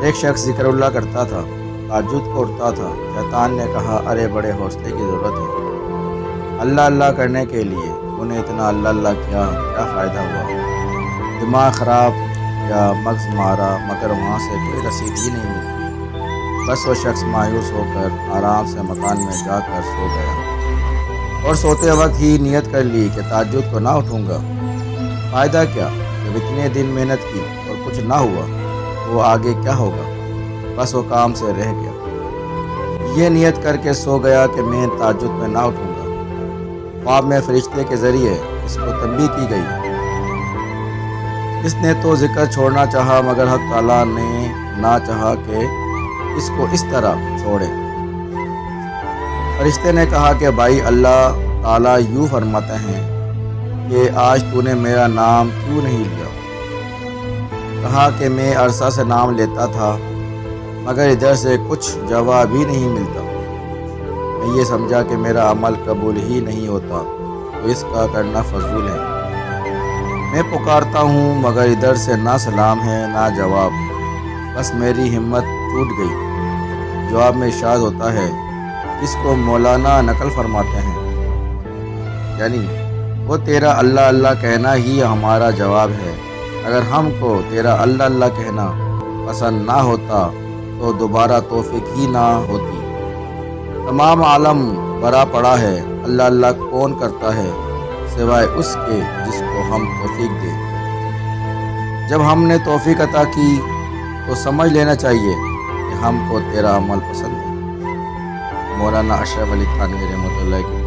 एक शख्स ज़िक्रुल्लाह करता था, ताज्जुद को उठता था। शैतान ने कहा, अरे बड़े हौसले की ज़रूरत है। अल्लाह अल्लाह करने के लिए उन्हें इतना अल्लाह अल्लाह किया, क्या फ़ायदा हुआ? दिमाग ख़राब या मग़ज़ मारा, मगर वहाँ से कोई रसीद ही नहीं मिली। बस वो शख्स मायूस होकर आराम से मकान में जाकर सो गया और सोते वक्त ही नियत कर ली कि ताज्जुद को ना उठूँगा। फ़ायदा क्या, जब इतने दिन मेहनत की और कुछ ना हुआ तो आगे क्या होगा? बस वो काम से रह गया। ये नियत करके सो गया कि मैं ताज्जुद में ना उठूँगा। ख्वाब में फरिश्ते के ज़रिए इसको तंबीह की गई। इसने तो ज़िक्र छोड़ना चाहा, मगर हक़ ताला ने ना चाहा कि इसको इस तरह छोड़े। फरिश्ते ने कहा कि भाई, अल्लाह ताला यूँ फरमाते हैं कि आज तूने मेरा नाम क्यों नहीं लिया? कहा कि मैं अरसा से नाम लेता था, मगर इधर से कुछ जवाब ही नहीं मिलता। मैं ये समझा कि मेरा अमल कबूल ही नहीं होता, तो इसका करना फजूल है। मैं पुकारता हूँ, मगर इधर से ना सलाम है ना जवाब। बस मेरी हिम्मत टूट गई। जवाब में इरशाद होता है, इसको मौलाना नकल फरमाते हैं, यानी वो तेरा अल्लाह अल्लाह कहना ही हमारा जवाब है। अगर हमको तेरा अल्लाह अल्लाह कहना पसंद ना होता तो दोबारा तौफीक ही ना होती। तमाम आलम भरा पड़ा है, अल्लाह अल्लाह कौन करता है सिवाय उसके जिसको हम तौफीक दें। जब हमने तौफीक अता की तो समझ लेना चाहिए कि हमको तेरा अमल पसंद है। मौलाना अशरफ अली थानवी रहमतुल्लाह की